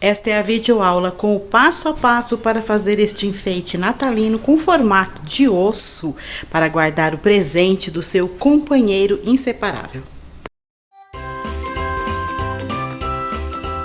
Esta é a videoaula com o passo a passo para fazer este enfeite natalino com formato de osso para guardar o presente do seu companheiro inseparável.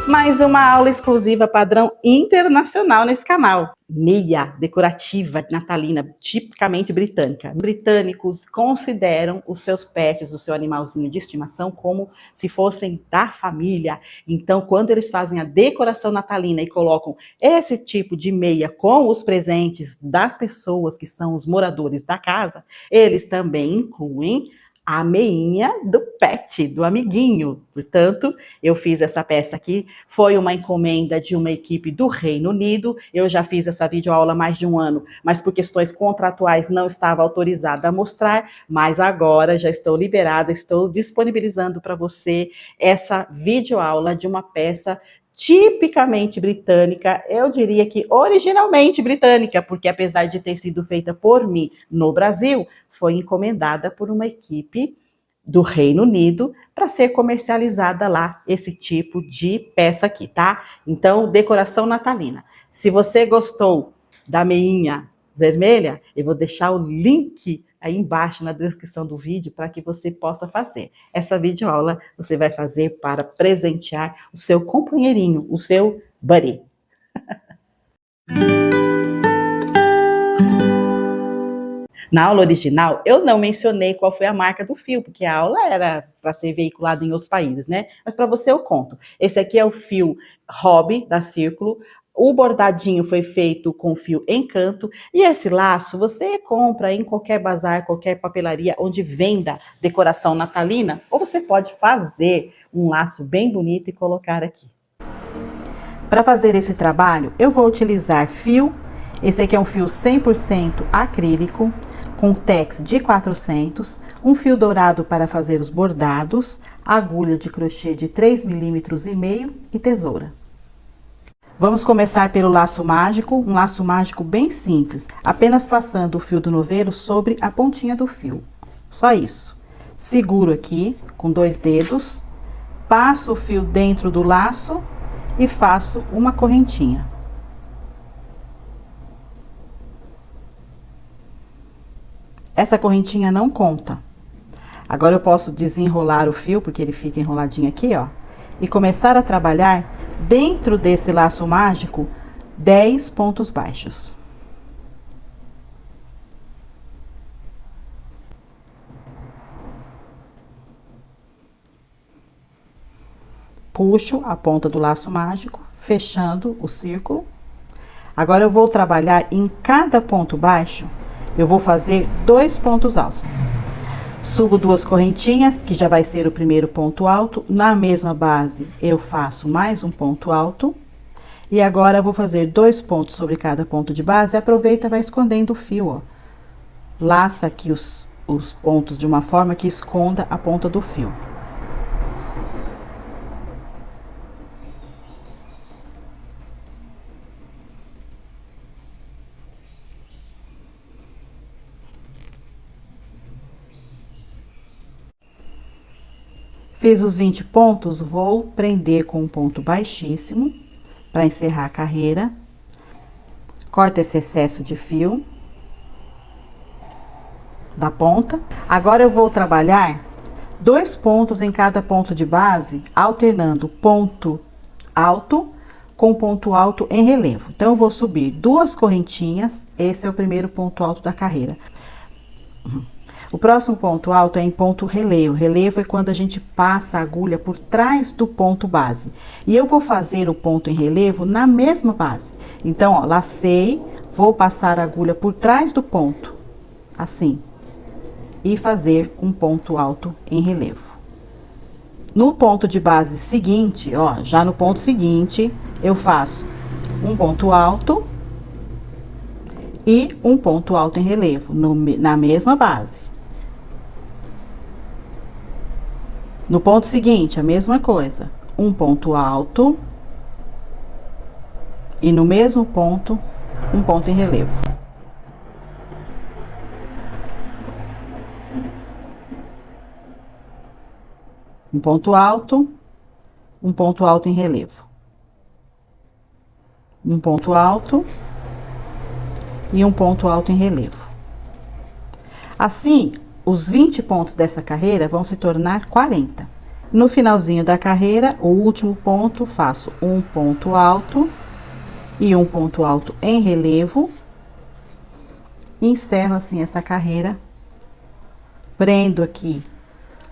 Mais uma aula exclusiva padrão internacional nesse canal. Meia decorativa natalina, tipicamente britânica. Britânicos consideram os seus pets, o seu animalzinho de estimação, como se fossem da família. Então, quando eles fazem a decoração natalina e colocam esse tipo de meia com os presentes das pessoas que são os moradores da casa, eles também incluem a meinha do pet, do amiguinho. Portanto, eu fiz essa peça aqui, foi uma encomenda de uma equipe do Reino Unido. Eu já fiz essa videoaula há mais de um ano, mas por questões contratuais não estava autorizada a mostrar, mas agora já estou liberada, estou disponibilizando para você essa videoaula de uma peça tipicamente britânica, eu diria que originalmente britânica, porque apesar de ter sido feita por mim no Brasil, foi encomendada por uma equipe do Reino Unido para ser comercializada lá, esse tipo de peça aqui, tá? Então, decoração natalina. Se você gostou da meinha vermelha, eu vou deixar o link aí embaixo na descrição do vídeo para que você possa fazer. Essa videoaula você vai fazer para presentear o seu companheirinho, o seu buddy. Na aula original, eu não mencionei qual foi a marca do fio, porque a aula era para ser veiculada em outros países, né? Mas para você eu conto. Esse aqui é o fio Hobby da Círculo. O bordadinho foi feito com fio Encanto. E esse laço você compra em qualquer bazar, qualquer papelaria onde venda decoração natalina. Ou você pode fazer um laço bem bonito e colocar aqui. Para fazer esse trabalho, eu vou utilizar fio. Esse aqui é um fio 100% acrílico, com tex de 400, um fio dourado para fazer os bordados, agulha de crochê de 3,5 mm e tesoura. Vamos começar pelo laço mágico, um laço mágico bem simples, apenas passando o fio do novelo sobre a pontinha do fio. Só isso. Seguro aqui com 2 dedos, passo o fio dentro do laço e faço uma correntinha. Essa correntinha não conta. Agora eu posso desenrolar o fio, porque ele fica enroladinho aqui, ó. E começar a trabalhar dentro desse laço mágico 10 pontos baixos. Puxo a ponta do laço mágico, fechando o círculo. Agora eu vou trabalhar em cada ponto baixo, eu vou fazer 2 pontos altos. Subo 2 correntinhas, que já vai ser o primeiro ponto alto. Na mesma base, eu faço mais um ponto alto. E agora, eu vou fazer 2 pontos sobre cada ponto de base. Aproveita e vai escondendo o fio, ó. Laça aqui os pontos de uma forma que esconda a ponta do fio. Fiz os 20 pontos, vou prender com um ponto baixíssimo para encerrar a carreira. Corta esse excesso de fio da ponta. Agora eu vou trabalhar 2 pontos em cada ponto de base, alternando ponto alto com ponto alto em relevo. Então, eu vou subir 2 correntinhas, esse é o primeiro ponto alto da carreira. O próximo ponto alto é em ponto relevo. Relevo é quando a gente passa a agulha por trás do ponto base. E eu vou fazer o ponto em relevo na mesma base. Então, ó, lacei, vou passar a agulha por trás do ponto, assim, e fazer um ponto alto em relevo. No ponto de base seguinte, ó, já no ponto seguinte, eu faço um ponto alto e um ponto alto em relevo, na mesma base. No ponto seguinte, a mesma coisa, um ponto alto e no mesmo ponto, um ponto em relevo. Um ponto alto em relevo. um ponto alto e um ponto alto em relevo. Assim, os 20 pontos dessa carreira vão se tornar 40. No finalzinho da carreira, o último ponto, faço um ponto alto e um ponto alto em relevo. E encerro assim essa carreira. Prendo aqui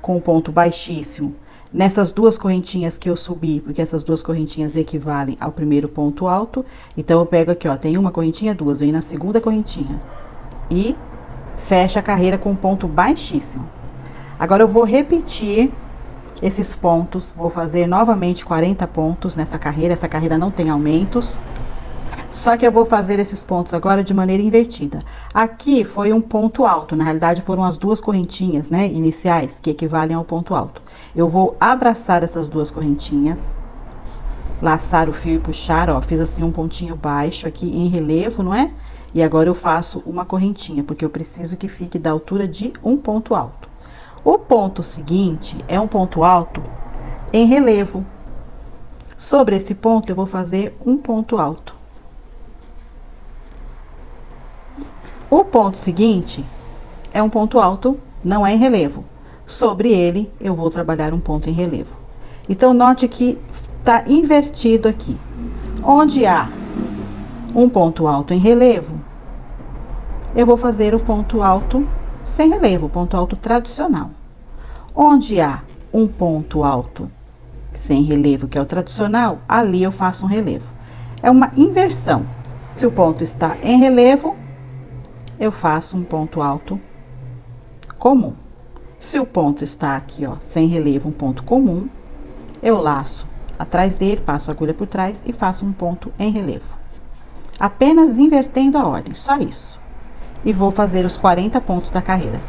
com um ponto baixíssimo nessas duas correntinhas que eu subi, porque essas duas correntinhas equivalem ao primeiro ponto alto. Então, eu pego aqui, ó, tem uma correntinha, duas, venho na segunda correntinha e fecho a carreira com um ponto baixíssimo. Agora, eu vou repetir esses pontos, vou fazer novamente 40 pontos nessa carreira. Essa carreira não tem aumentos, só que eu vou fazer esses pontos agora de maneira invertida. Aqui foi um ponto alto, na realidade foram as duas correntinhas, né, iniciais, que equivalem ao ponto alto. Eu vou abraçar essas duas correntinhas, laçar o fio e puxar, ó, fiz assim um pontinho baixo aqui em relevo, não é? E agora eu faço uma correntinha, porque eu preciso que fique da altura de um ponto alto. O ponto seguinte é um ponto alto em relevo. Sobre esse ponto, eu vou fazer um ponto alto. O ponto seguinte é um ponto alto, não é em relevo. Sobre ele, eu vou trabalhar um ponto em relevo. Então, note que tá invertido aqui. Onde há um ponto alto em relevo, eu vou fazer o ponto alto sem relevo, ponto alto tradicional. Onde há um ponto alto sem relevo, que é o tradicional, ali eu faço um relevo. É uma inversão. Se o ponto está em relevo, eu faço um ponto alto comum. Se o ponto está aqui, ó, sem relevo, um ponto comum, eu laço atrás dele, passo a agulha por trás e faço um ponto em relevo. Apenas invertendo a ordem, só isso. E vou fazer os 40 pontos da carreira.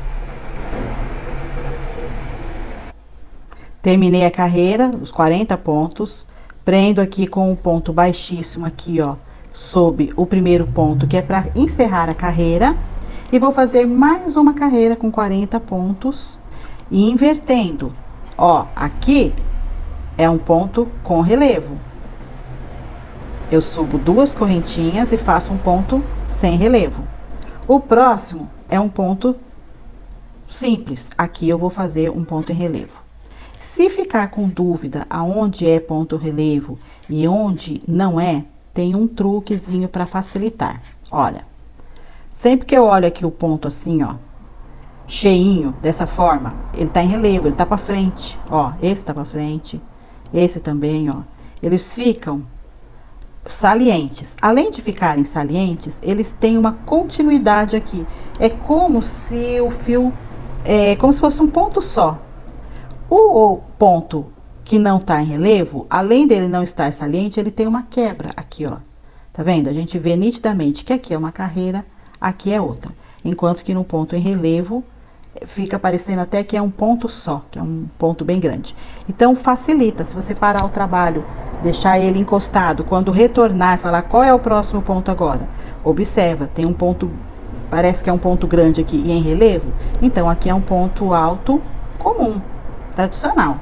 Terminei a carreira, os 40 pontos, prendo aqui com um ponto baixíssimo aqui, ó, sob o primeiro ponto, que é para encerrar a carreira, e vou fazer mais uma carreira com 40 pontos e invertendo. Ó, aqui é um ponto com relevo. Eu subo duas correntinhas e faço um ponto sem relevo. O próximo é um ponto simples. Aqui eu vou fazer um ponto em relevo. Se ficar com dúvida aonde é ponto relevo e onde não é, tem um truquezinho para facilitar. Olha, sempre que eu olho aqui o ponto assim, ó, cheinho, dessa forma, ele tá em relevo, ele tá para frente, ó, esse tá para frente, esse também, ó, eles ficam salientes. Além de ficarem salientes, eles têm uma continuidade aqui. É como se o fio, como se fosse um ponto só. O ponto que não tá em relevo, além dele não estar saliente, ele tem uma quebra aqui, ó. Tá vendo? A gente vê nitidamente que aqui é uma carreira, aqui é outra. Enquanto que no ponto em relevo, fica parecendo até que é um ponto só, que é um ponto bem grande. Então, facilita. Se você parar o trabalho, deixar ele encostado, quando retornar, falar qual é o próximo ponto agora. Observa, tem um ponto, parece que é um ponto grande aqui e em relevo. Então, aqui é um ponto alto comum, tradicional.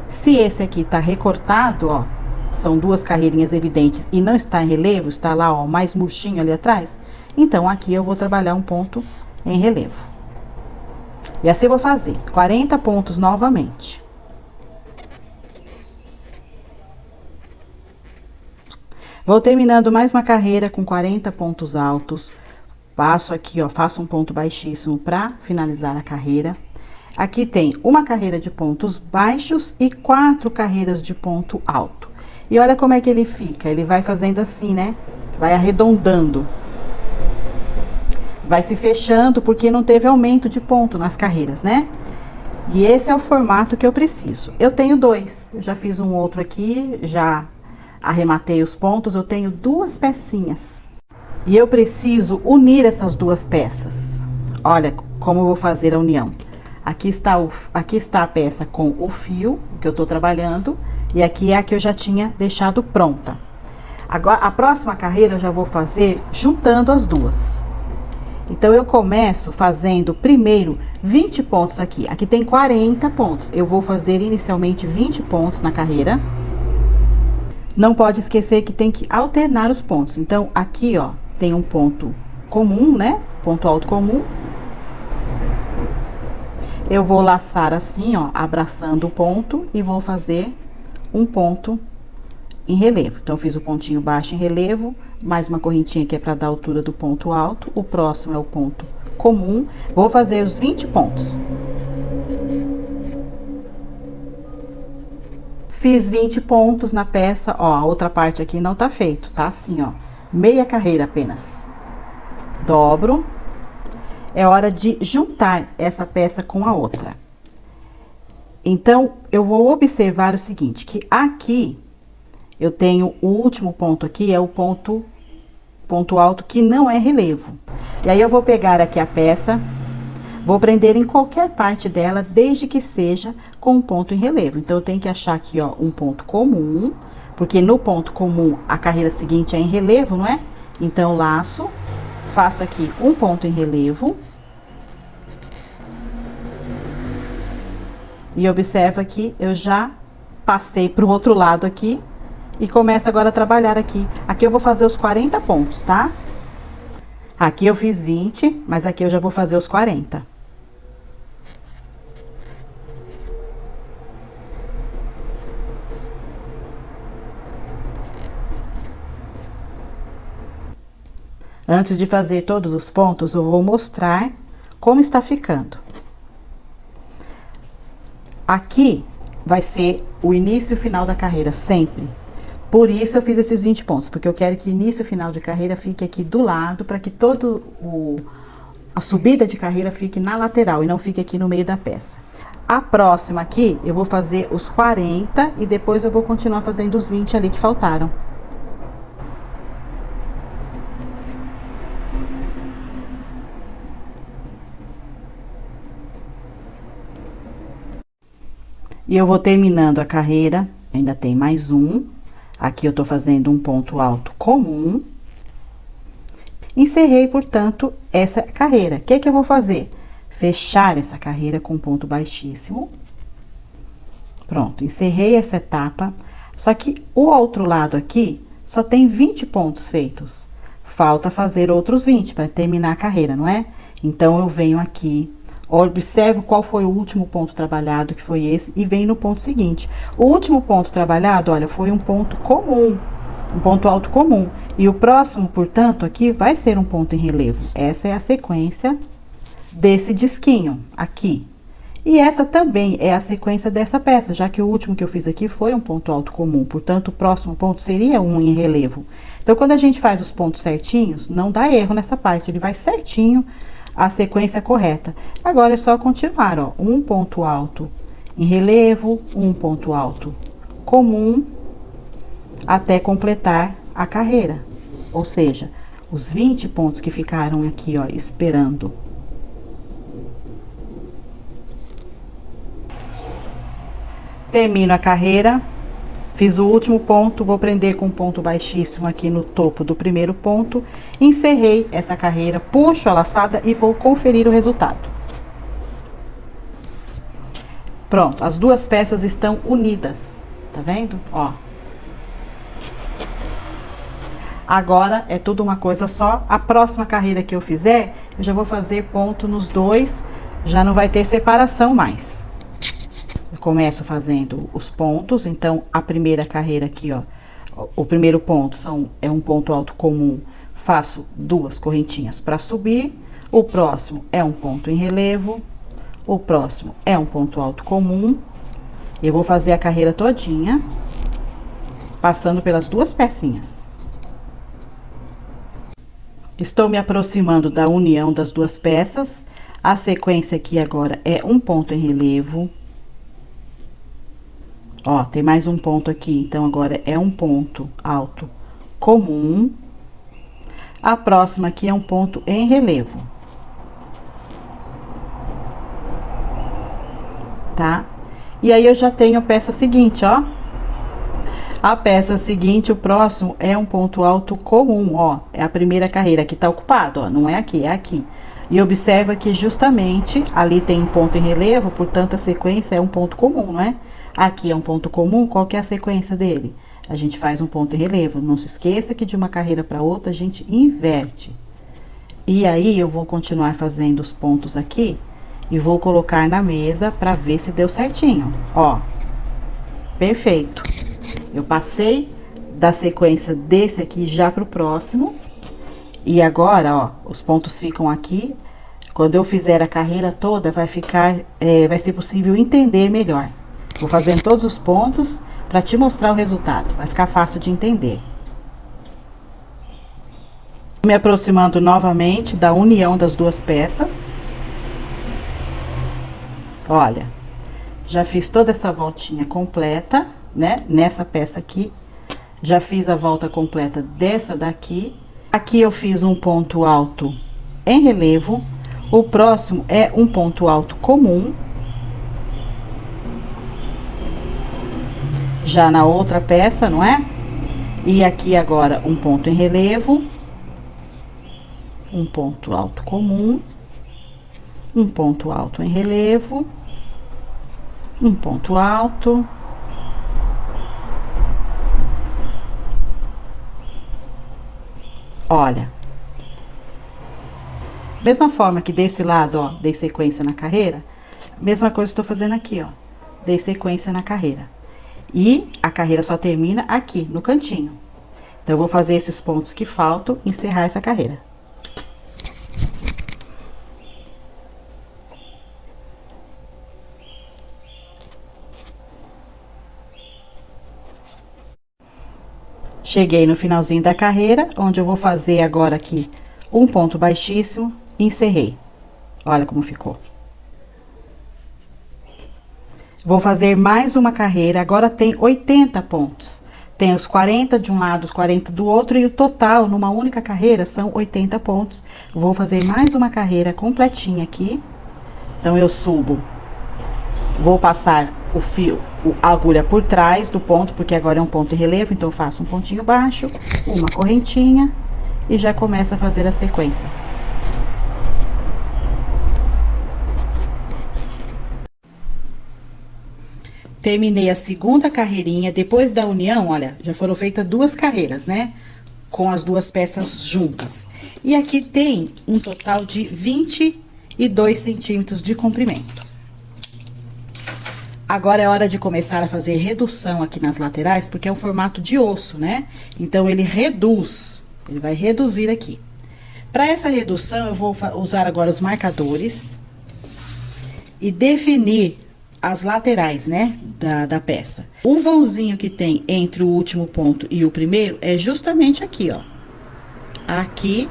Se esse aqui tá recortado, ó, são duas carreirinhas evidentes e não está em relevo, está lá, ó, mais murchinho ali atrás, então aqui eu vou trabalhar um ponto em relevo. E assim eu vou fazer 40 pontos novamente. Vou terminando mais uma carreira com 40 pontos altos. Passo aqui, ó, faço um ponto baixíssimo para finalizar a carreira. Aqui tem uma carreira de pontos baixos e 4 carreiras de ponto alto. E olha como é que ele fica. Ele vai fazendo assim, né? Vai arredondando. Vai se fechando porque não teve aumento de ponto nas carreiras, né? E esse é o formato que eu preciso. Eu tenho dois. Eu já fiz um outro aqui, já arrematei os pontos. Eu tenho duas pecinhas. E eu preciso unir essas duas peças. Olha como eu vou fazer a união. Aqui está a peça com o fio que eu tô trabalhando. E aqui é a que eu já tinha deixado pronta. Agora, a próxima carreira eu já vou fazer juntando as duas. Então, eu começo fazendo primeiro 20 pontos aqui. Aqui tem 40 pontos. Eu vou fazer inicialmente 20 pontos na carreira. Não pode esquecer que tem que alternar os pontos. Então, aqui, ó, tem um ponto comum, né? Ponto alto comum. Eu vou laçar assim, ó, abraçando o ponto e vou fazer um ponto em relevo. Então, eu fiz o pontinho baixo em relevo, mais uma correntinha que é para dar a altura do ponto alto. O próximo é o ponto comum. Vou fazer os 20 pontos. Fiz 20 pontos na peça, ó, a outra parte aqui não tá feito, tá assim, ó, meia carreira apenas. Dobro. É hora de juntar essa peça com a outra. Então, eu vou observar o seguinte, que aqui eu tenho o último ponto aqui, é o ponto alto que não é relevo. E aí eu vou pegar aqui a peça, vou prender em qualquer parte dela, desde que seja com um ponto em relevo. Então, eu tenho que achar aqui, ó, um ponto comum, porque no ponto comum a carreira seguinte é em relevo, não é? Então, laço, faço aqui um ponto em relevo. E observa que eu já passei para o outro lado aqui e começo agora a trabalhar aqui. Aqui eu vou fazer os 40 pontos, tá? Aqui eu fiz 20, mas aqui eu já vou fazer os 40. Antes de fazer todos os pontos, eu vou mostrar como está ficando. Aqui vai ser o início e o final da carreira, sempre. Por isso eu fiz esses 20 pontos, porque eu quero que início e final de carreira fique aqui do lado, para que a subida de carreira fique na lateral e não fique aqui no meio da peça. A próxima aqui, eu vou fazer os 40 e depois eu vou continuar fazendo os 20 ali que faltaram. E eu vou terminando a carreira, ainda tem mais um. Aqui eu tô fazendo um ponto alto comum. Encerrei, portanto, essa carreira. O que é que eu vou fazer? Fechar essa carreira com ponto baixíssimo. Pronto, encerrei essa etapa. Só que o outro lado aqui só tem 20 pontos feitos. Falta fazer outros 20 para terminar a carreira, não é? Então, eu venho aqui. Observo qual foi o último ponto trabalhado, que foi esse, e venho no ponto seguinte. O último ponto trabalhado, olha, foi um ponto comum, um ponto alto comum. E o próximo, portanto, aqui vai ser um ponto em relevo. Essa é a sequência desse disquinho aqui. E essa também é a sequência dessa peça, já que o último que eu fiz aqui foi um ponto alto comum. Portanto, o próximo ponto seria um em relevo. Então, quando a gente faz os pontos certinhos, não dá erro nessa parte, ele vai certinho a sequência correta. Agora é só continuar, ó, um ponto alto em relevo, um ponto alto comum, até completar a carreira. Ou seja, os 20 pontos que ficaram aqui, ó, esperando. Termino a carreira, fiz o último ponto, vou prender com um ponto baixíssimo aqui no topo do primeiro ponto. Encerrei essa carreira, puxo a laçada e vou conferir o resultado. Pronto, as duas peças estão unidas, tá vendo? Ó. Agora é tudo uma coisa só. A próxima carreira que eu fizer, eu já vou fazer ponto nos dois, já não vai ter separação mais. Eu começo fazendo os pontos, então a primeira carreira aqui, ó, o primeiro ponto é um ponto alto comum, faço duas correntinhas para subir. O próximo é um ponto em relevo, o próximo é um ponto alto comum. Eu vou fazer a carreira todinha, passando pelas duas pecinhas. Estou me aproximando da união das duas peças. A sequência aqui agora é um ponto em relevo. Ó, tem mais um ponto aqui, então agora é um ponto alto comum. A próxima aqui é um ponto em relevo. Tá? E aí eu já tenho a peça seguinte, ó. A peça seguinte, o próximo é um ponto alto comum, ó. É a primeira carreira, aqui tá ocupado, ó. Não é aqui, é aqui. E observa que justamente ali tem um ponto em relevo, portanto a sequência é um ponto comum, não é? Aqui é um ponto comum, qual que é a sequência dele? a gente faz um ponto em relevo. Não se esqueça que de uma carreira para outra a gente inverte. E aí eu vou continuar fazendo os pontos aqui e vou colocar na mesa para ver se deu certinho. Ó, perfeito. Eu passei da sequência desse aqui já pro próximo. E agora, ó, os pontos ficam aqui. Quando eu fizer a carreira toda, vai ser possível entender melhor. Vou fazendo todos os pontos para te mostrar o resultado. Vai ficar fácil de entender. Me aproximando novamente da união das duas peças. Olha, já fiz toda essa voltinha completa, né? Nessa peça aqui. Já fiz a volta completa dessa daqui. Aqui eu fiz um ponto alto em relevo. O próximo é um ponto alto comum. Já na outra peça, não é? E aqui agora um ponto em relevo. Um ponto alto comum. Um ponto alto em relevo. Um ponto alto. Olha. Mesma forma que desse lado, ó, dei sequência na carreira, mesma coisa estou fazendo aqui, ó. Dei sequência na carreira. E a carreira só termina aqui, no cantinho. Então, eu vou fazer esses pontos que faltam e encerrar essa carreira. Cheguei no finalzinho da carreira, onde eu vou fazer agora aqui um ponto baixíssimo e encerrei. Olha como ficou. Vou fazer mais uma carreira, agora tem 80 pontos. Tem os 40 de um lado, os 40 do outro, e o total, numa única carreira, são 80 pontos. Vou fazer mais uma carreira completinha aqui. Então, eu subo, vou passar o fio, a agulha por trás do ponto, porque agora é um ponto em relevo, então eu faço um pontinho baixo, uma correntinha, e já começo a fazer a sequência. Terminei a segunda carreirinha, depois da união, olha, já foram feitas duas carreiras, né? Com as duas peças juntas. E aqui tem um total de 22 centímetros de comprimento. Agora é hora de começar a fazer redução aqui nas laterais, porque é um formato de osso, né? Então, ele reduz, ele vai reduzir aqui. Para essa redução, eu vou usar agora os marcadores e definir as laterais, né, da peça. O vãozinho que tem entre o último ponto e o primeiro é justamente aqui, ó. Aqui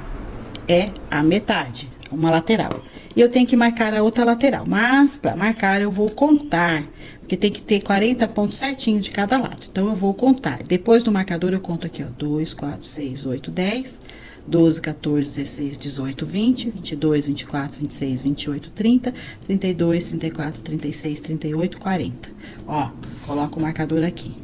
é a metade, uma lateral. E eu tenho que marcar a outra lateral, mas para marcar eu vou contar, porque tem que ter 40 pontos certinho de cada lado. Então, eu vou contar. Depois do marcador, eu conto aqui, ó, 2, 4, 6, 8, 10... 12, 14, 16, 18, 20, 22, 24, 26, 28, 30, 32, 34, 36, 38, 40. Ó, coloco o marcador aqui.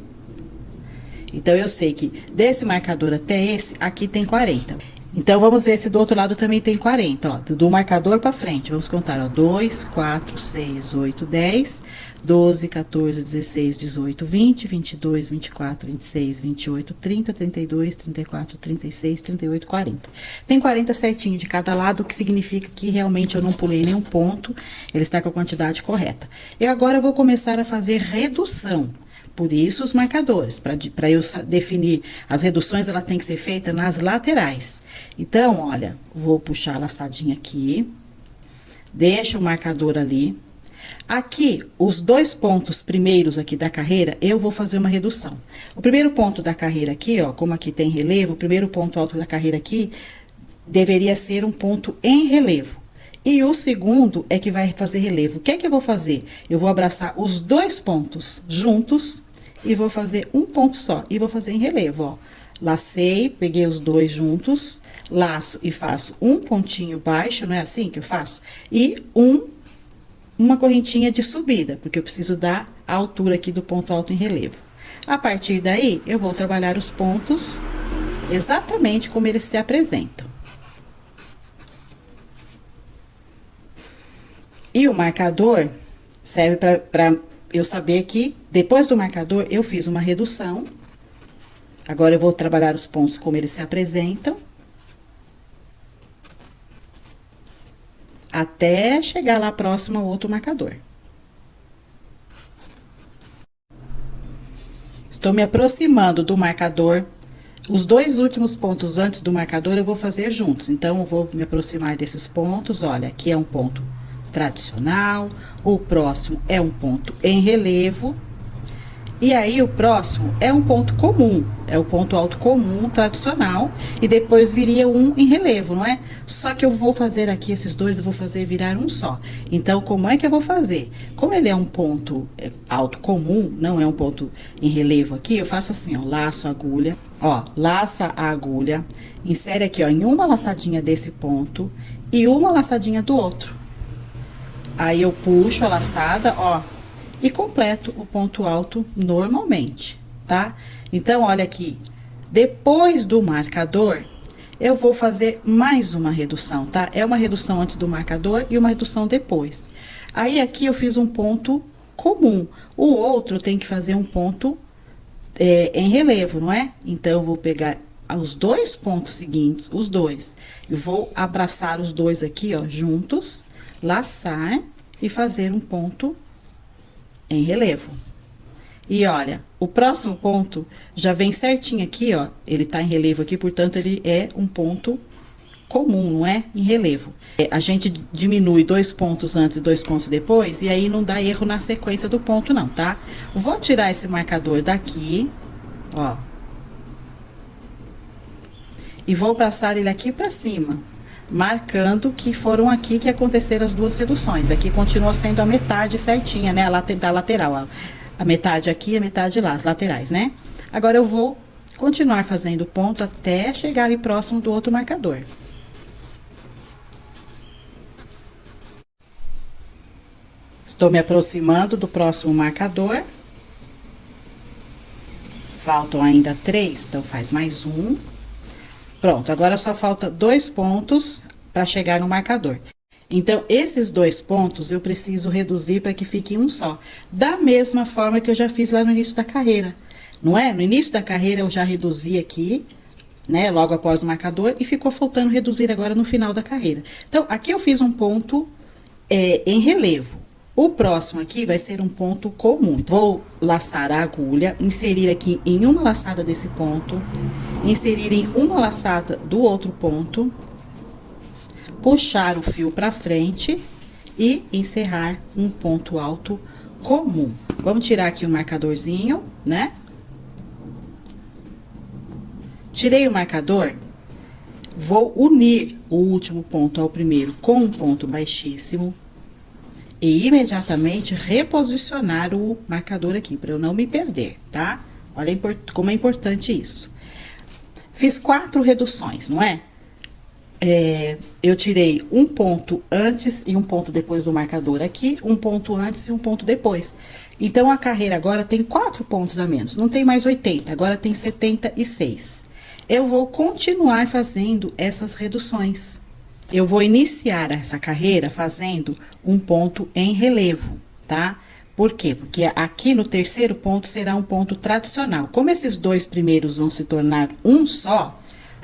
Então, eu sei que desse marcador até esse, aqui tem 40. Então, vamos ver se do outro lado também tem 40, ó. Do marcador pra frente, vamos contar, ó. 2, 4, 6, 8, 10, 12, 14, 16, 18, 20, 22, 24, 26, 28, 30, 32, 34, 36, 38, 40. Tem 40 certinho de cada lado, o que significa que realmente eu não pulei nenhum ponto, ele está com a quantidade correta. E agora eu vou começar a fazer redução. Por isso, os marcadores, para eu definir as reduções, ela tem que ser feita nas laterais. Então, olha, vou puxar a laçadinha aqui, deixo o marcador ali. Aqui, os dois pontos primeiros aqui da carreira, eu vou fazer uma redução. O primeiro ponto da carreira aqui, ó, como aqui tem relevo, o primeiro ponto alto da carreira aqui, deveria ser um ponto em relevo. E o segundo é que vai fazer relevo. O que é que eu vou fazer? Eu vou abraçar os dois pontos juntos e vou fazer um ponto só. E vou fazer em relevo, ó. Lacei, peguei os dois juntos, laço e faço um pontinho baixo, não é assim que eu faço? E uma correntinha de subida, porque eu preciso dar a altura aqui do ponto alto em relevo. A partir daí, eu vou trabalhar os pontos exatamente como eles se apresentam. E o marcador serve para eu saber que, depois do marcador, eu fiz uma redução. Agora, eu vou trabalhar os pontos como eles se apresentam. Até chegar lá próximo ao outro marcador. Estou me aproximando do marcador. Os dois últimos pontos antes do marcador eu vou fazer juntos. Então, eu vou me aproximar desses pontos. Olha, aqui é um ponto tradicional. O próximo é um ponto em relevo. E aí, o próximo é um ponto comum, é o ponto alto comum, tradicional, e depois viria um em relevo, não é? Só que eu vou fazer aqui, esses dois eu vou fazer virar um só. Então, como é que eu vou fazer? Como ele é um ponto alto comum, não é um ponto em relevo aqui, eu faço assim, ó, laço a agulha, ó, laça a agulha, insere aqui, ó, em uma laçadinha desse ponto e uma laçadinha do outro. Aí, eu puxo a laçada, ó, e completo o ponto alto normalmente, tá? Então, olha aqui, depois do marcador, eu vou fazer mais uma redução, tá? É uma redução antes do marcador e uma redução depois. Aí, aqui eu fiz um ponto comum, o outro tem que fazer um ponto em relevo, não é? Então, eu vou pegar os dois pontos seguintes, os dois, e vou abraçar os dois aqui, ó, juntos, laçar e fazer um ponto em relevo. E olha, o próximo ponto já vem certinho aqui, ó. Ele tá em relevo aqui, portanto, ele é um ponto comum, não é? Em relevo. A gente diminui 2 pontos antes e 2 pontos depois, e aí não dá erro na sequência do ponto, não, tá? Vou tirar esse marcador daqui, ó. E vou passar ele aqui pra cima, marcando que foram aqui que aconteceram as duas reduções. Aqui continua sendo a metade certinha, né? Da lateral, ó. A metade aqui e a metade lá, as laterais, né? Agora, eu vou continuar fazendo ponto até chegar ali próximo do outro marcador. Estou me aproximando do próximo marcador. Faltam ainda 3, então faz mais um. Pronto, agora só falta 2 pontos para chegar no marcador. Então, esses 2 pontos eu preciso reduzir para que fique um só. Da mesma forma que eu já fiz lá no início da carreira, não é? No início da carreira eu já reduzi aqui, né? Logo após o marcador, e ficou faltando reduzir agora no final da carreira. Então, aqui eu fiz um ponto em relevo. O próximo aqui vai ser um ponto comum. Vou laçar a agulha, inserir aqui em uma laçada desse ponto, inserir em uma laçada do outro ponto, puxar o fio pra frente e encerrar um ponto alto comum. Vamos tirar aqui o marcadorzinho, né? Tirei o marcador, vou unir o último ponto ao primeiro com um ponto baixíssimo e imediatamente reposicionar o marcador aqui, para eu não me perder, tá? Olha como é importante isso. Fiz 4 reduções, não é? Eu tirei um ponto antes e um ponto depois do marcador aqui, um ponto antes e um ponto depois. Então, a carreira agora tem 4 pontos a menos, não tem mais 80, agora tem 76. Eu vou continuar fazendo essas reduções. Eu vou iniciar essa carreira fazendo um ponto em relevo, tá? Por quê? Porque aqui no terceiro ponto será um ponto tradicional. Como esses 2 primeiros vão se tornar um só,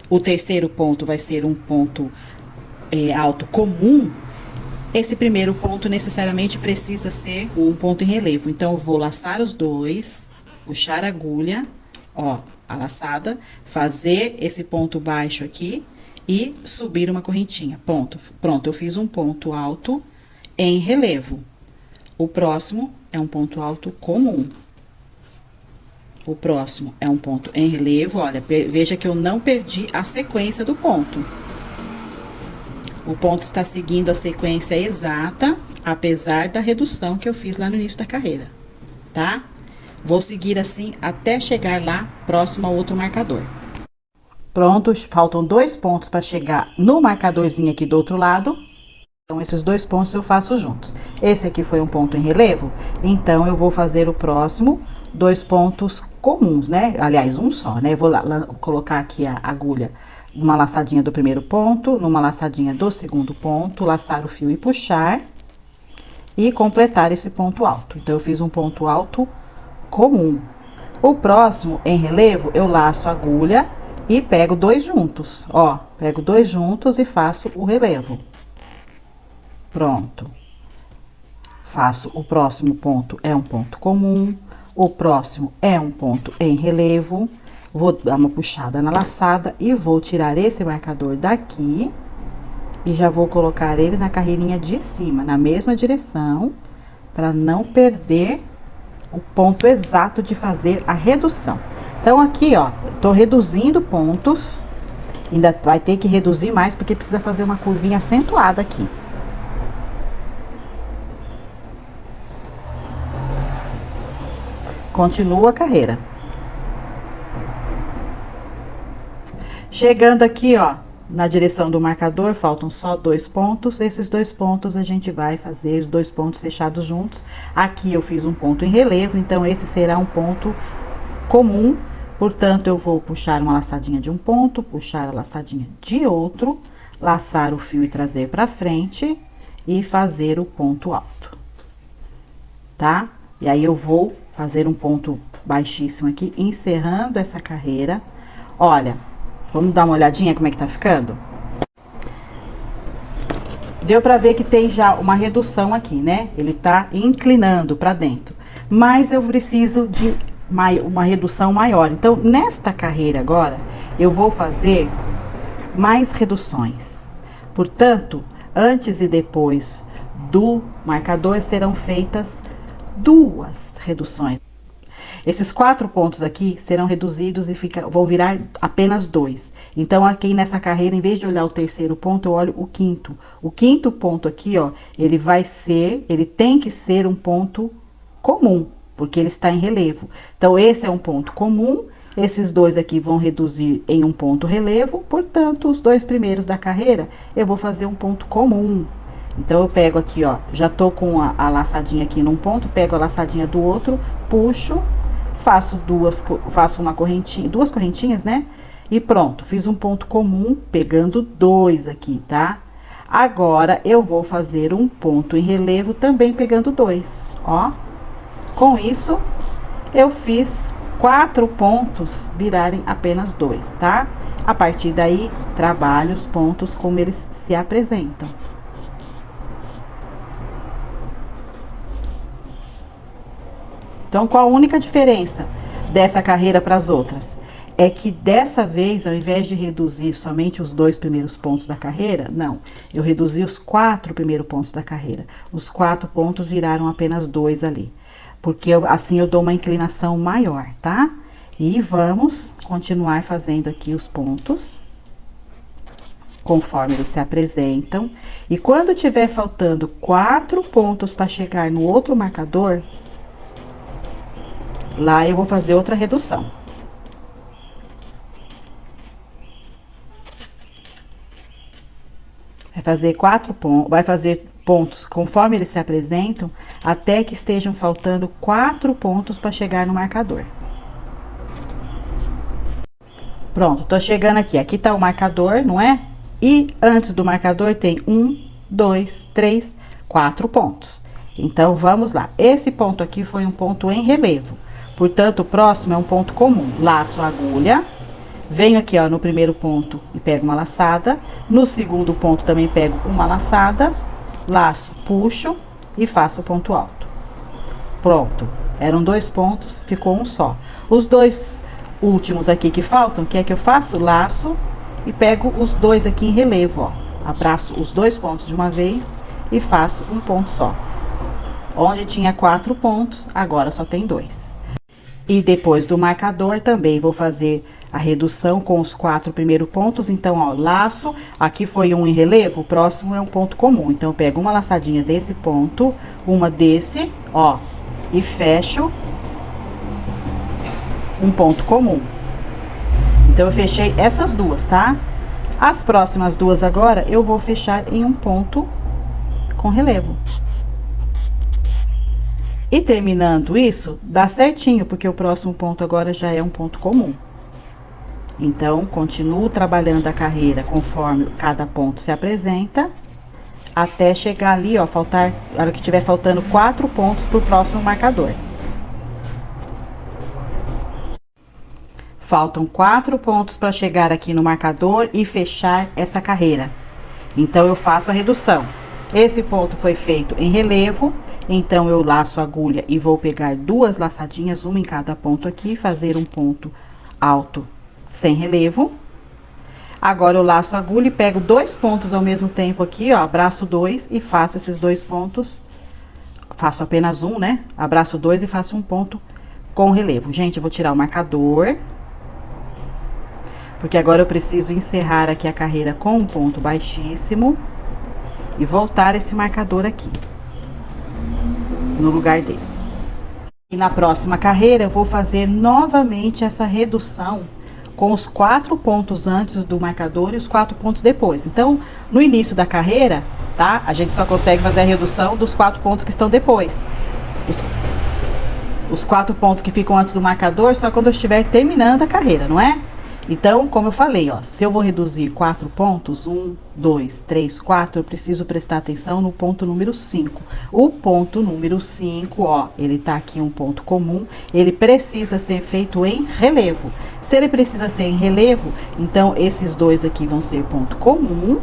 o terceiro ponto vai ser um ponto alto comum, esse primeiro ponto necessariamente precisa ser um ponto em relevo. Então, eu vou laçar os 2, puxar a agulha, ó, a laçada, fazer esse ponto baixo aqui e subir uma correntinha. Ponto. Pronto, eu fiz um ponto alto em relevo. O próximo é um ponto alto comum. O próximo é um ponto em relevo, olha, veja que eu não perdi a sequência do ponto. O ponto está seguindo a sequência exata, apesar da redução que eu fiz lá no início da carreira, tá? Vou seguir assim até chegar lá, próximo ao outro marcador. Pronto, faltam 2 pontos para chegar no marcadorzinho aqui do outro lado. Então, esses 2 pontos eu faço juntos. Esse aqui foi um ponto em relevo, então, eu vou fazer o próximo 2 pontos comuns, né? Aliás, um só, né? Eu vou colocar aqui a agulha numa laçadinha do primeiro ponto, numa laçadinha do segundo ponto, laçar o fio e puxar, e completar esse ponto alto. Então, eu fiz um ponto alto comum. O próximo, em relevo, eu laço a agulha e pego 2 juntos, ó. Pego 2 juntos e faço o relevo. Pronto. Faço o próximo ponto, é um ponto comum. O próximo é um ponto em relevo. Vou dar uma puxada na laçada e vou tirar esse marcador daqui. E já vou colocar ele na carreirinha de cima, na mesma direção, para não perder o ponto exato de fazer a redução. Então, aqui, ó, tô reduzindo pontos. Ainda vai ter que reduzir mais, porque precisa fazer uma curvinha acentuada aqui. Continua a carreira. Chegando aqui, ó, na direção do marcador, faltam só 2 pontos. Esses 2 pontos a gente vai fazer os 2 pontos fechados juntos. Aqui eu fiz um ponto em relevo, então esse será um ponto comum. Portanto, eu vou puxar uma laçadinha de um ponto, puxar a laçadinha de outro, laçar o fio e trazer pra frente e fazer o ponto alto, tá? E aí, eu vou fazer um ponto baixíssimo aqui, encerrando essa carreira. Olha, vamos dar uma olhadinha como é que tá ficando? Deu pra ver que tem já uma redução aqui, né? Ele tá inclinando pra dentro. Mas eu preciso de uma redução maior. Então, nesta carreira agora, eu vou fazer mais reduções. Portanto, antes e depois do marcador serão feitas 2 reduções. Esses 4 pontos aqui serão reduzidos e vão virar apenas 2. Então, aqui nessa carreira, em vez de olhar o terceiro ponto, eu olho o quinto. O quinto ponto aqui, ó, ele tem que ser um ponto comum, porque ele está em relevo. Então, esse é um ponto comum, esses 2 aqui vão reduzir em um ponto relevo, portanto, os 2 primeiros da carreira, eu vou fazer um ponto comum. Então, eu pego aqui, ó, já tô com a laçadinha aqui num ponto, pego a laçadinha do outro, puxo, faço uma correntinha, 2 correntinhas, né? E pronto, fiz um ponto comum, pegando 2 aqui, tá? Agora, eu vou fazer um ponto em relevo, também pegando 2, ó. Com isso, eu fiz 4 pontos virarem apenas 2, tá? A partir daí, trabalho os pontos como eles se apresentam. Então, qual a única diferença dessa carreira para as outras? É que dessa vez, ao invés de reduzir somente os 2 primeiros pontos da carreira, não, eu reduzi os 4 primeiros pontos da carreira. Os 4 pontos viraram apenas 2 ali, porque assim eu dou uma inclinação maior, tá? E vamos continuar fazendo aqui os pontos, conforme eles se apresentam. E quando tiver faltando 4 pontos para chegar no outro marcador, lá eu vou fazer outra redução. Vai fazer pontos conforme eles se apresentam, até que estejam faltando 4 pontos para chegar no marcador. Pronto, tô chegando aqui. Aqui tá o marcador, não é? E antes do marcador tem 1, 2, 3, 4 pontos. Então, vamos lá. Esse ponto aqui foi um ponto em relevo. Portanto, o próximo é um ponto comum. Laço a agulha, venho aqui, ó, no primeiro ponto e pego uma laçada. No segundo ponto também pego uma laçada, laço, puxo e faço o ponto alto. Pronto. Eram 2 pontos, ficou um só. Os 2 últimos aqui que faltam, o que é que eu faço? Laço e pego os 2 aqui em relevo, ó. Abraço os 2 pontos de uma vez e faço um ponto só. Onde tinha 4 pontos, agora só tem 2. E depois do marcador também vou fazer a redução com os 4 primeiros pontos. Então, ó, laço, aqui foi um em relevo, o próximo é um ponto comum. Então, eu pego uma laçadinha desse ponto, uma desse, ó, e fecho um ponto comum. Então, eu fechei essas 2, tá? As próximas 2 agora, eu vou fechar em um ponto com relevo. E terminando isso, dá certinho, porque o próximo ponto agora já é um ponto comum. Então, continuo trabalhando a carreira conforme cada ponto se apresenta, até chegar ali, ó, a hora que tiver faltando 4 pontos pro próximo marcador. Faltam 4 pontos para chegar aqui no marcador e fechar essa carreira. Então, eu faço a redução. Esse ponto foi feito em relevo, então eu laço a agulha e vou pegar 2 laçadinhas, uma em cada ponto aqui, fazer um ponto alto sem relevo. Agora, eu laço a agulha e pego 2 pontos ao mesmo tempo aqui, ó, abraço 2 e faço esses 2 pontos. Faço apenas um, né? Abraço 2 e faço um ponto com relevo. Gente, eu vou tirar o marcador, porque agora eu preciso encerrar aqui a carreira com um ponto baixíssimo e voltar esse marcador aqui no lugar dele. E na próxima carreira eu vou fazer novamente essa redução com os 4 pontos antes do marcador e os 4 pontos depois. Então, no início da carreira, tá? A gente só consegue fazer a redução dos 4 pontos que estão depois. Os 4 pontos que ficam antes do marcador só quando eu estiver terminando a carreira, não é? Então, como eu falei, ó, se eu vou reduzir 4 pontos, 1, 2, 3, 4, eu preciso prestar atenção no ponto número 5. O ponto número 5, ó, ele tá aqui um ponto comum, ele precisa ser feito em relevo. Se ele precisa ser em relevo, então esses 2 aqui vão ser ponto comum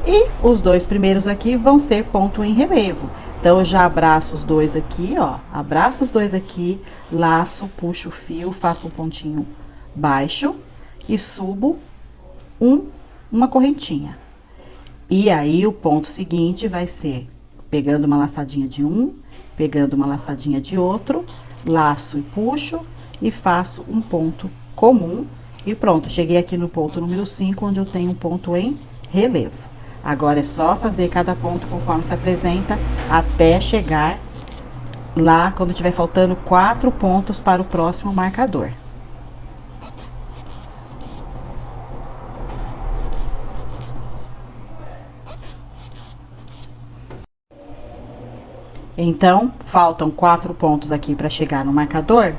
e os 2 primeiros aqui vão ser ponto em relevo. Então, eu já abraço os 2 aqui, ó, abraço os 2 aqui, laço, puxo o fio, faço um pontinho baixo e subo uma correntinha. E aí, o ponto seguinte vai ser pegando uma laçadinha de um, pegando uma laçadinha de outro, laço e puxo e faço um ponto comum. E pronto, cheguei aqui no ponto número 5, onde eu tenho um ponto em relevo. Agora, é só fazer cada ponto conforme se apresenta, até chegar lá, quando tiver faltando 4 pontos para o próximo marcador. Então, faltam 4 pontos aqui para chegar no marcador.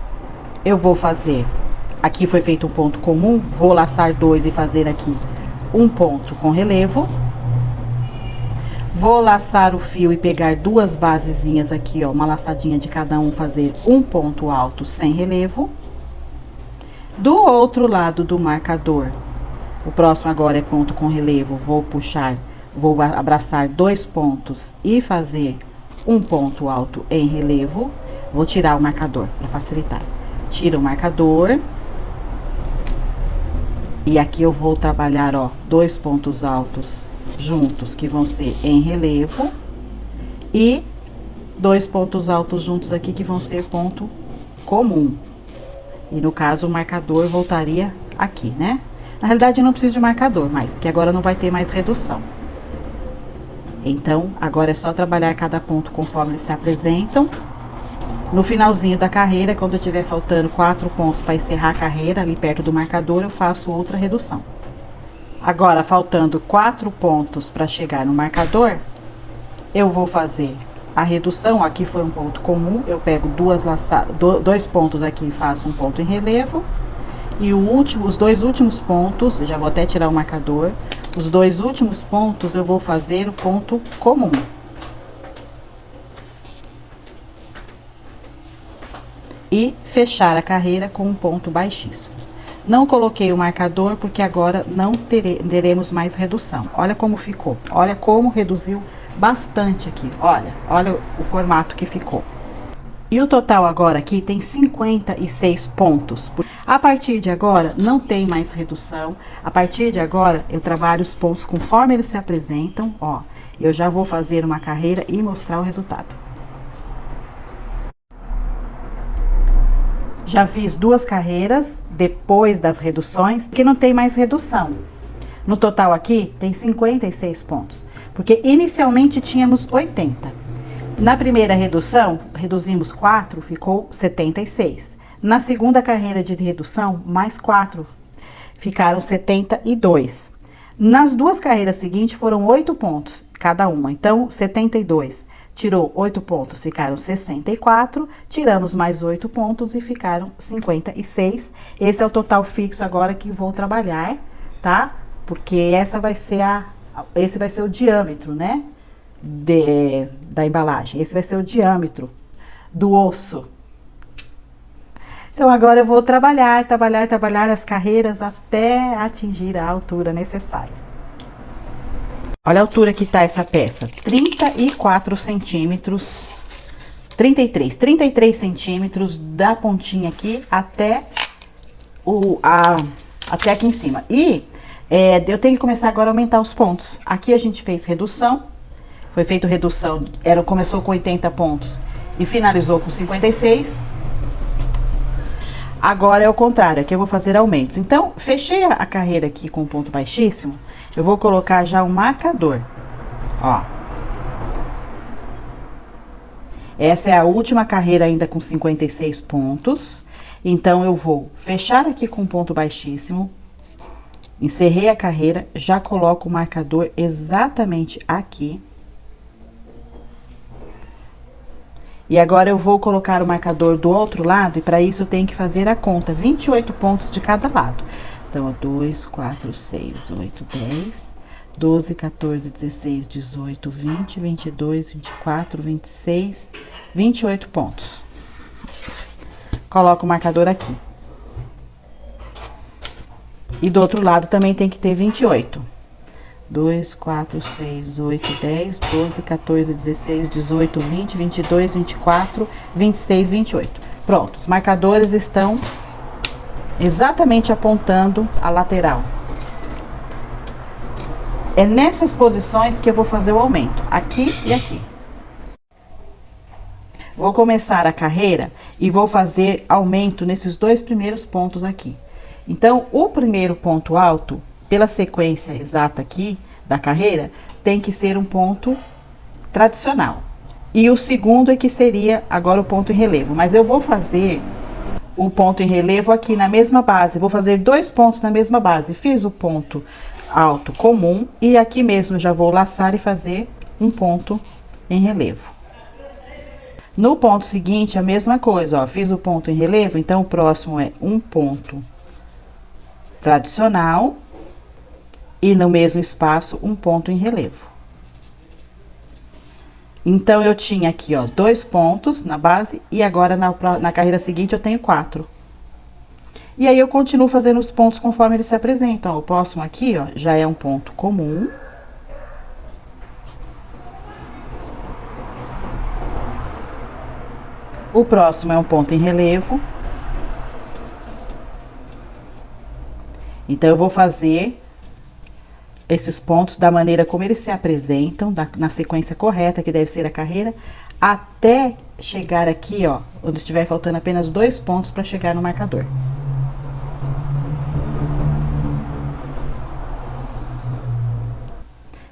Eu vou fazer, aqui foi feito um ponto comum, vou laçar 2 e fazer aqui um ponto com relevo. Vou laçar o fio e pegar 2 basezinhas aqui, ó, uma laçadinha de cada um, fazer um ponto alto sem relevo. Do outro lado do marcador, o próximo agora é ponto com relevo, vou puxar, vou abraçar 2 pontos e fazer um ponto alto em relevo. Vou tirar o marcador para facilitar. Tiro o marcador. E aqui eu vou trabalhar, ó, 2 pontos altos juntos, que vão ser em relevo. E 2 pontos altos juntos aqui, que vão ser ponto comum. E no caso, o marcador voltaria aqui, né? Na realidade, eu não preciso de marcador mais, porque agora não vai ter mais redução. Então, agora é só trabalhar cada ponto conforme eles se apresentam. No finalzinho da carreira, quando eu tiver faltando 4 pontos para encerrar a carreira, ali perto do marcador, eu faço outra redução. Agora, faltando 4 pontos para chegar no marcador, eu vou fazer a redução. Aqui foi um ponto comum, eu pego 2 pontos aqui e faço um ponto em relevo. E os 2 últimos pontos, já vou até tirar o marcador, os 2 últimos pontos eu vou fazer o ponto comum. E fechar a carreira com um ponto baixíssimo. Não coloquei o marcador porque agora não teremos mais redução. Olha como ficou, olha como reduziu bastante aqui, olha o formato que ficou. E o total agora aqui tem 56 pontos. A partir de agora, não tem mais redução. A partir de agora, eu trabalho os pontos conforme eles se apresentam, ó. Eu já vou fazer uma carreira e mostrar o resultado. Já fiz 2 carreiras depois das reduções, que não tem mais redução. No total aqui, tem 56 pontos, porque inicialmente tínhamos 80. Na primeira redução, reduzimos 4, ficou 76. Na segunda carreira de redução, mais 4, ficaram 72. Nas 2 carreiras seguintes, foram 8 pontos cada uma, então 72. Tirou 8 pontos, ficaram 64, tiramos mais 8 pontos e ficaram 56. Esse é o total fixo agora que vou trabalhar, tá? Porque esse vai ser o diâmetro, né? Da embalagem. Esse vai ser o diâmetro do osso. Então agora eu vou trabalhar as carreiras até atingir a altura necessária. Olha a altura que tá essa peça, 34 centímetros, 33 centímetros da pontinha aqui até até aqui em cima. E eu tenho que começar agora a aumentar os pontos. Aqui a gente fez redução, foi feito redução, começou com 80 pontos e finalizou com 56. Agora é o contrário, aqui eu vou fazer aumentos. Então, fechei a carreira aqui com ponto baixíssimo, eu vou colocar já um marcador, ó. Essa é a última carreira ainda com 56 pontos. Então, eu vou fechar aqui com ponto baixíssimo, encerrei a carreira, já coloco o marcador exatamente aqui. E agora eu vou colocar o marcador do outro lado, e para isso eu tenho que fazer a conta, 28 pontos de cada lado. Então, 2, 4, 6, 8, 10, 12, 14, 16, 18, 20, 22, 24, 26, 28 pontos. Coloco o marcador aqui. E do outro lado também tem que ter 28. 2, 4, 6, 8, 10, 12, 14, 16, 18, 20, 22, 24, 26, 28. Pronto, os marcadores estão exatamente apontando a lateral. É nessas posições que eu vou fazer o aumento, aqui e aqui. Vou começar a carreira e vou fazer aumento nesses dois primeiros pontos aqui. Então, o primeiro ponto alto, pela sequência exata aqui da carreira, tem que ser um ponto tradicional. E o segundo é que seria agora o ponto em relevo. Mas eu vou fazer o ponto em relevo aqui na mesma base. Vou fazer 2 pontos na mesma base. Fiz o ponto alto comum e aqui mesmo já vou laçar e fazer um ponto em relevo. No ponto seguinte, a mesma coisa, ó. Fiz o ponto em relevo, então o próximo é um ponto tradicional. E no mesmo espaço, um ponto em relevo. Então, eu tinha aqui, ó, 2 pontos na base, e agora na carreira seguinte eu tenho 4. E aí, eu continuo fazendo os pontos conforme eles se apresentam. Ó, o próximo aqui, ó, já é um ponto comum. O próximo é um ponto em relevo. Então, eu vou fazer esses pontos da maneira como eles se apresentam, na sequência correta, que deve ser a carreira, até chegar aqui, ó, onde estiver faltando apenas 2 pontos para chegar no marcador.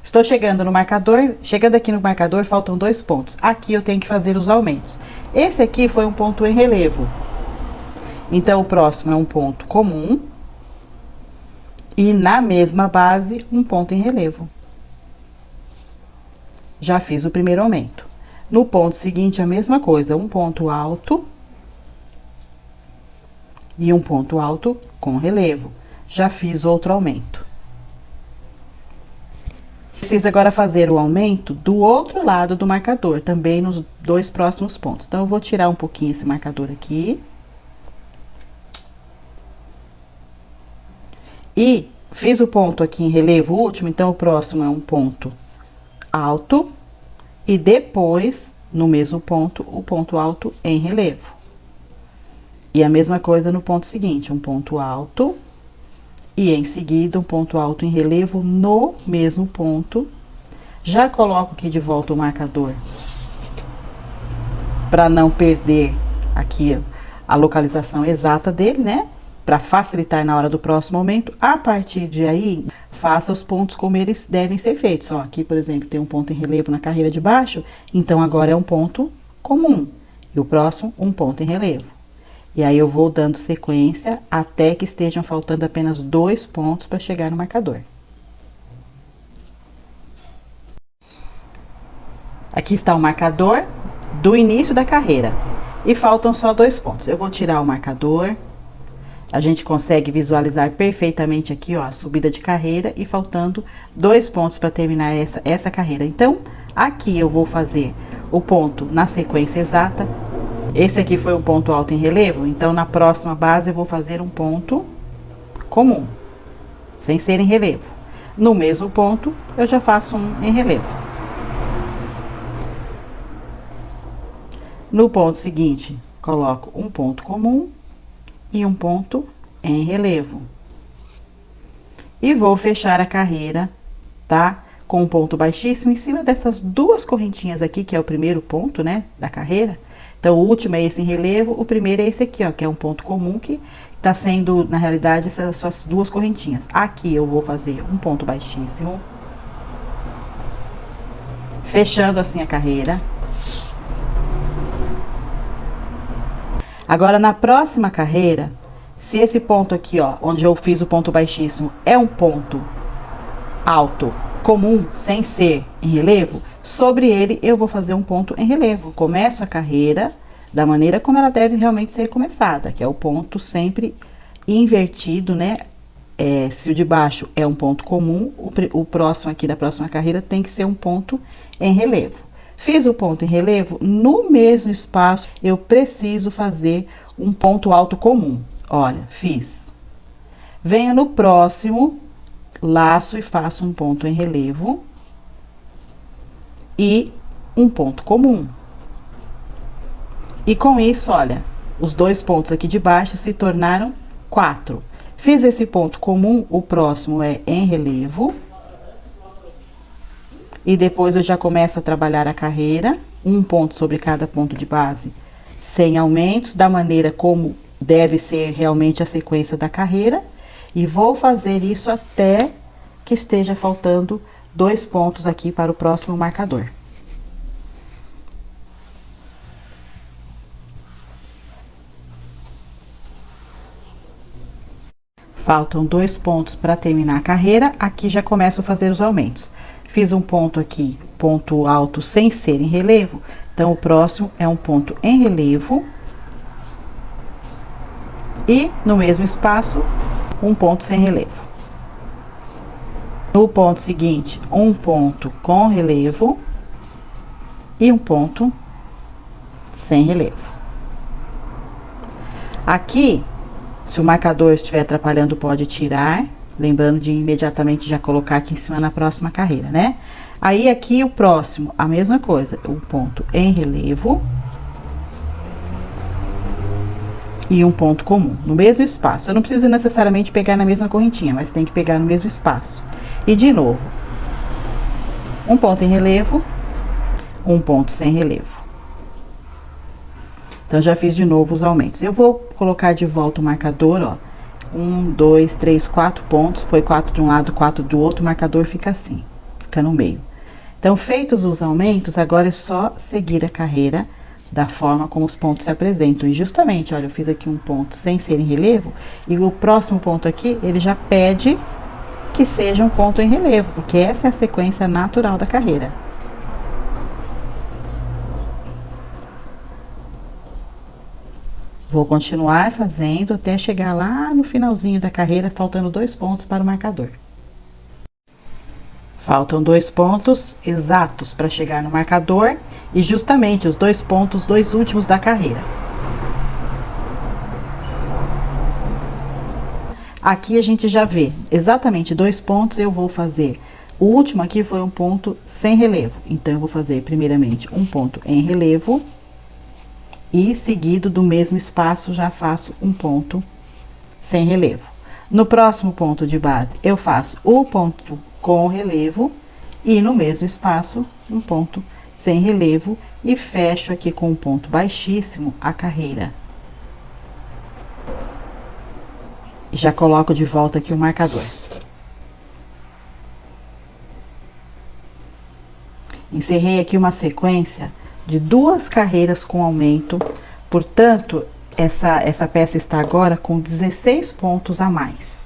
Estou chegando no marcador, chegando aqui no marcador, faltam 2 pontos. Aqui eu tenho que fazer os aumentos. Esse aqui foi um ponto em relevo. Então, o próximo é um ponto comum. E na mesma base, um ponto em relevo. Já fiz o primeiro aumento. No ponto seguinte, a mesma coisa, um ponto alto e um ponto alto com relevo. Já fiz outro aumento. Preciso agora fazer o aumento do outro lado do marcador, também nos 2 próximos pontos. Então, eu vou tirar um pouquinho esse marcador aqui. E fiz o ponto aqui em relevo último, então o próximo é um ponto alto e depois, no mesmo ponto, o ponto alto em relevo. E a mesma coisa no ponto seguinte, um ponto alto e em seguida um ponto alto em relevo no mesmo ponto. Já coloco aqui de volta o marcador para não perder aqui a localização exata dele, né? Para facilitar na hora do próximo aumento. A partir de aí, faça os pontos como eles devem ser feitos. Ó, aqui, por exemplo, tem um ponto em relevo na carreira de baixo, então agora é um ponto comum. E o próximo, um ponto em relevo. E aí, eu vou dando sequência até que estejam faltando apenas 2 pontos para chegar no marcador. Aqui está o marcador do início da carreira. E faltam só 2 pontos. Eu vou tirar o marcador. A gente consegue visualizar perfeitamente aqui, ó, a subida de carreira e faltando 2 pontos para terminar essa carreira. Então, aqui eu vou fazer o ponto na sequência exata Esse aqui foi um ponto alto em relevo, então na próxima base eu vou fazer um ponto comum, sem ser em relevo. No mesmo ponto, eu já faço um em relevo. No ponto seguinte, coloco um ponto comum e um ponto em relevo. E vou fechar a carreira, tá? Com um ponto baixíssimo em cima dessas duas correntinhas aqui, que é o primeiro ponto, né, da carreira. Então, o último é esse em relevo, o primeiro é esse aqui, ó, que é um ponto comum, que tá sendo, na realidade, essas duas correntinhas. Aqui eu vou fazer um ponto baixíssimo, fechando assim a carreira. Agora, na próxima carreira, se esse ponto aqui, ó, onde eu fiz o ponto baixíssimo, é um ponto alto comum, sem ser em relevo, sobre ele eu vou fazer um ponto em relevo. Começo a carreira da maneira como ela deve realmente ser começada, que é o ponto sempre invertido, né? Se o de baixo é um ponto comum, o próximo aqui da próxima carreira tem que ser um ponto em relevo. Fiz o ponto em relevo, no mesmo espaço eu preciso fazer um ponto alto comum. Olha, fiz. Venho no próximo, laço e faço um ponto em relevo e um ponto comum. E com isso, olha, os dois pontos aqui de baixo se tornaram 4. Fiz esse ponto comum, o próximo é em relevo. E depois eu já começo a trabalhar a carreira, um ponto sobre cada ponto de base, sem aumentos, da maneira como deve ser realmente a sequência da carreira. E vou fazer isso até que esteja faltando 2 pontos aqui para o próximo marcador. Faltam 2 pontos para terminar a carreira, aqui já começo a fazer os aumentos. Fiz um ponto aqui, ponto alto sem ser em relevo, então o próximo é um ponto em relevo. E no mesmo espaço, um ponto sem relevo. No ponto seguinte, um ponto com relevo e um ponto sem relevo. Aqui, se o marcador estiver atrapalhando, pode tirar. Lembrando de imediatamente já colocar aqui em cima na próxima carreira, né? Aí, aqui, o próximo, a mesma coisa. Um ponto em relevo. E um ponto comum, no mesmo espaço. Eu não preciso necessariamente pegar na mesma correntinha, mas tem que pegar no mesmo espaço. E, de novo, um ponto em relevo, um ponto sem relevo. Então, já fiz de novo os aumentos. Eu vou colocar de volta o marcador, ó. 1, 2, 3, 4 pontos, foi 4 de um lado, 4 do outro, o marcador fica assim, fica no meio. Então, feitos os aumentos, agora é só seguir a carreira da forma como os pontos se apresentam. E justamente, olha, eu fiz aqui um ponto sem ser em relevo, e o próximo ponto aqui, ele já pede que seja um ponto em relevo, porque essa é a sequência natural da carreira. Vou continuar fazendo até chegar lá no finalzinho da carreira, faltando 2 pontos para o marcador. Faltam 2 pontos exatos para chegar no marcador e justamente os 2 pontos, 2 últimos da carreira. Aqui a gente já vê exatamente 2 pontos, eu vou fazer. O último aqui foi um ponto sem relevo, então eu vou fazer primeiramente um ponto em relevo. E seguido do mesmo espaço, já faço um ponto sem relevo. No próximo ponto de base, eu faço o ponto com relevo e no mesmo espaço, um ponto sem relevo e fecho aqui com um ponto baixíssimo a carreira. Já coloco de volta aqui o marcador. Encerrei aqui uma sequência de 2 carreiras com aumento, portanto, essa peça está agora com 16 pontos a mais.